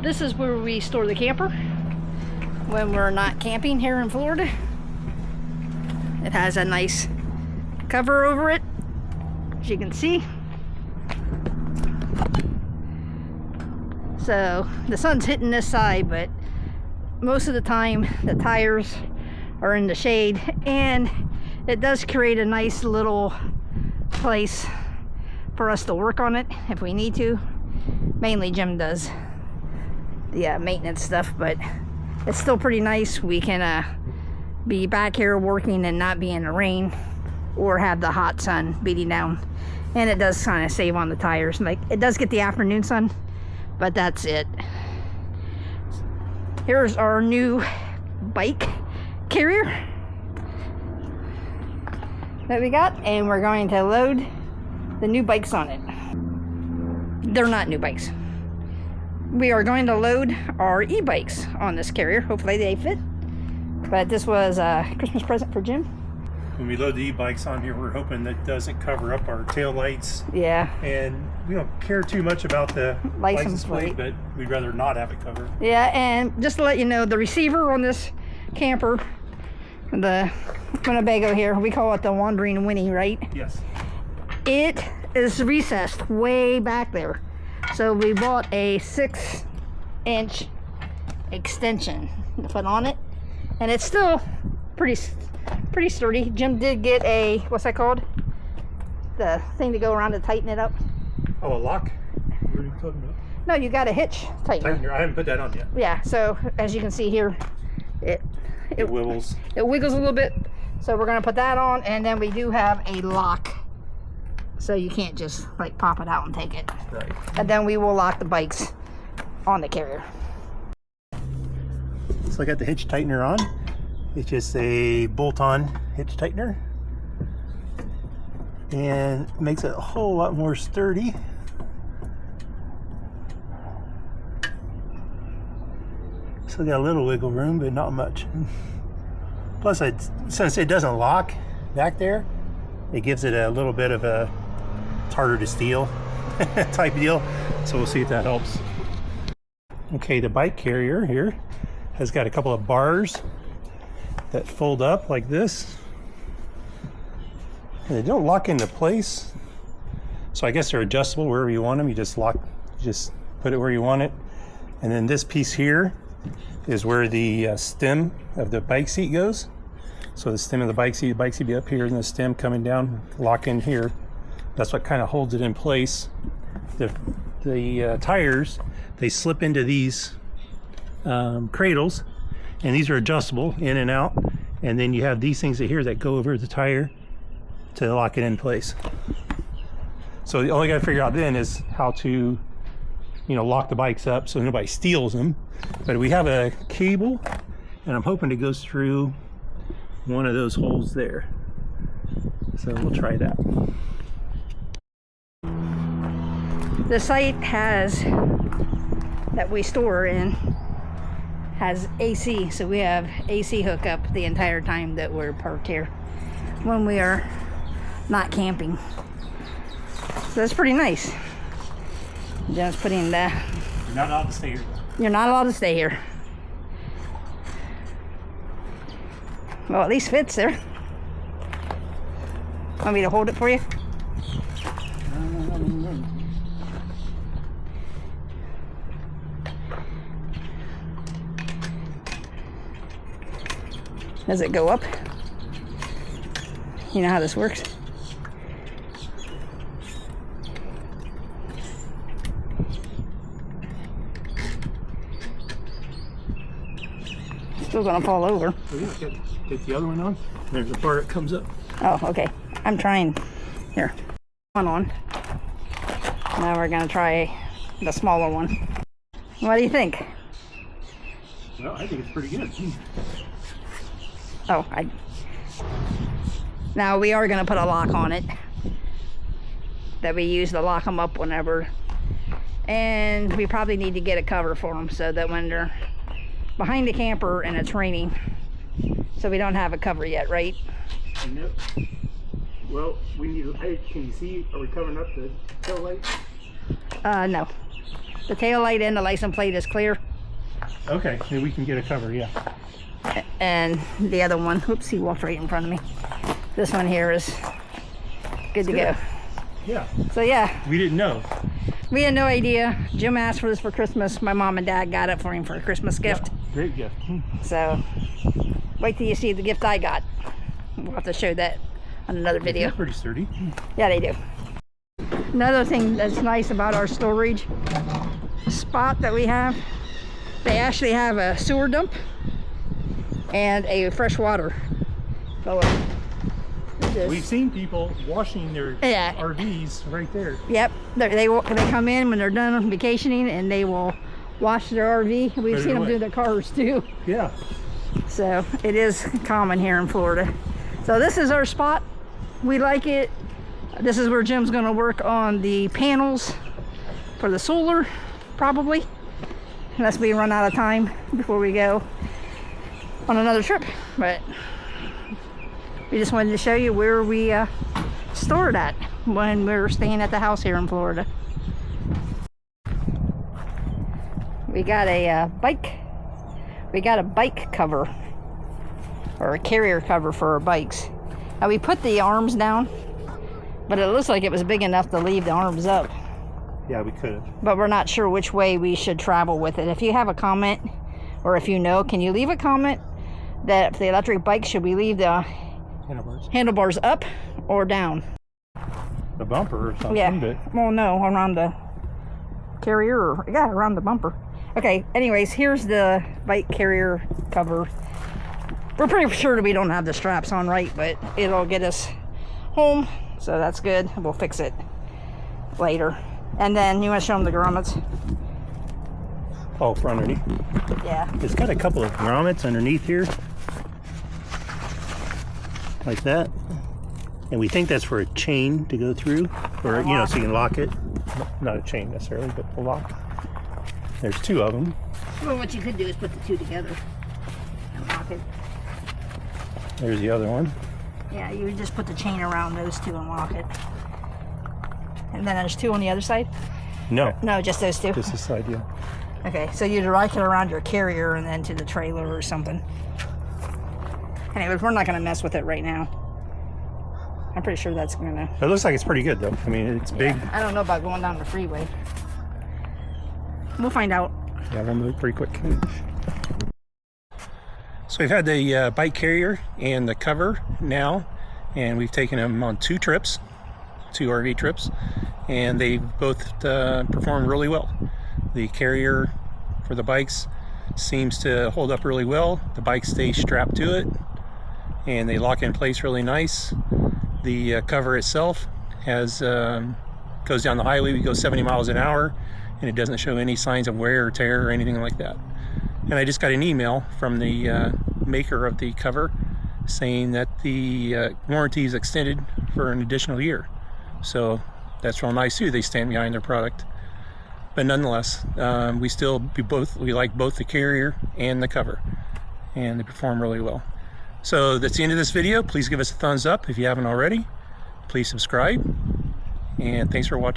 This is where we store the camper when we're not camping here in Florida. It has a nice cover over it, as you can see. So the sun's hitting this side, but most of the time the tires are in the shade, and it does create a nice little place for us to work on it if we need to. Mainly Jim does the maintenance stuff, but it's still pretty nice. We can be back here working and not be in the rain or have the hot sun beating down. And it does kind of save on the tires. Like, it does get the afternoon sun, but that's it. Here's our new bike carrier that we got, and we're going to load the new bikes on it. They're not new bikes. We are going to load our e-bikes on this carrier. Hopefully they fit. But this was a Christmas present for Jim. When we load the e-bikes on here, we're hoping that doesn't cover up our tail lights. Yeah. And we don't care too much about the license plate, but we'd rather not have it covered. Yeah, and just to let you know, the receiver on this camper, the Winnebago here, we call it the Wandering Winnie, right? Yes. It is recessed way back there. So we bought a 6-inch extension to put on it, and it's still pretty sturdy. Jim did get a, what's that called? The thing to go around to tighten it up. Oh, a lock? What are you talking about? No, you got a hitch tightener. I haven't put that on yet. Yeah, so as you can see here, it wiggles. It wiggles a little bit. So we're gonna put that on, and then we do have a lock. So you can't just like pop it out and take it. Right. And then we will lock the bikes on the carrier. So I got the hitch tightener on. It's just a bolt-on hitch tightener, and makes it a whole lot more sturdy. Still got a little wiggle room, but not much. Plus, since it doesn't lock back there, it gives it a little bit of a, it's harder to steal type deal. So we'll see if that helps. Okay, the bike carrier here has got a couple of bars that fold up like this. And they don't lock into place. So I guess they're adjustable wherever you want them. You just put it where you want it. And then this piece here is where the stem of the bike seat goes. So the stem of the bike seat be up here, and the stem coming down, lock in here. That's what kind of holds it in place. The tires, they slip into these cradles, and these are adjustable in and out. And then you have these things here that go over the tire to lock it in place. So the only got to figure out then is how to, lock the bikes up so nobody steals them. But we have a cable, and I'm hoping it goes through one of those holes there. So we'll try that. The site that we store in has AC, so we have AC hookup the entire time that we're parked here when we are not camping. So that's pretty nice. Jim's putting the... You're not allowed to stay here. You're not allowed to stay here. Well, at least fits there. Want me to hold it for you? Does it go up? You know how this works? Still gonna fall over. Oh, yeah, get the other one on. There's a part that comes up. Oh, okay. I'm trying. Here. One on. Now we're gonna try the smaller one. What do you think? Well, I think it's pretty good. Oh, now we are gonna put a lock on it that we use to lock them up whenever, and we probably need to get a cover for them so that when they're behind the camper and it's raining, so we don't have a cover yet, right? Nope. Well, we need. Hey, can you see? Are we covering up the tail light? No. The tail light and the license plate is clear. Okay, maybe we can get a cover, yeah. And the other one, whoops, he walked right in front of me. This one here is good to go. Yeah. So yeah. We didn't know. We had no idea. Jim asked for this for Christmas. My mom and dad got it for him for a Christmas gift. Yeah, great gift. So wait till you see the gift I got. We'll have to show that on another video. They're pretty sturdy. Yeah, they do. Another thing that's nice about our storage spot that we have, they actually have a sewer dump and a fresh water. So, we've seen people washing their RVs right there. Yep, they come in when they're done vacationing and they will wash their RV. We've seen them do their cars too. Yeah. So it is common here in Florida. So this is our spot. We like it. This is where Jim's going to work on the panels for the solar, probably, unless we run out of time before we go on another trip. But we just wanted to show you where we store it at when we're staying at the house here in Florida. We got a bike cover, or a carrier cover for our bikes. Now we put the arms down, but it looks like it was big enough to leave the arms up. Yeah, we could have. But we're not sure which way we should travel with it. If you have a comment, or if you know, can you leave a comment that for the electric bike, should we leave the handlebars up or down? The bumper or something? Yeah. But... well, no, around the carrier, or yeah, around the bumper. Okay, anyways, here's the bike carrier cover. We're pretty sure that we don't have the straps on right, but it'll get us home, so that's good. We'll fix it later. And then you want to show them the grommets? Oh, for underneath? Yeah. It's got a couple of grommets underneath here, like that. And we think that's for a chain to go through, or you know, so you can lock it. Not a chain necessarily, but a lock. There's two of them. Well, what you could do is put the two together and lock it. There's the other one. Yeah, you would just put the chain around those two and lock it. And then there's two on the other side? No. No, just those two? Just this side, yeah. Okay, so you'd lock it around your carrier and then to the trailer or something. Anyways, we're not going to mess with it right now. I'm pretty sure that's going to... It looks like it's pretty good, though. I mean, it's big. I don't know about going down the freeway. We'll find out. Yeah, we'll move pretty quick. So we've had the bike carrier and the cover now, and we've taken them on two RV trips, and they both performed really well. The carrier for the bikes seems to hold up really well. The bikes stay strapped to it, and they lock in place really nice. The cover itself has goes down the highway. We go 70 miles an hour, and it doesn't show any signs of wear or tear or anything like that. And I just got an email from the maker of the cover saying that the warranty is extended for an additional year. So that's real nice too. They stand behind their product. But nonetheless, we like both the carrier and the cover, and they perform really well. So that's the end of this video. Please give us a thumbs up if you haven't already. Please subscribe, and thanks for watching.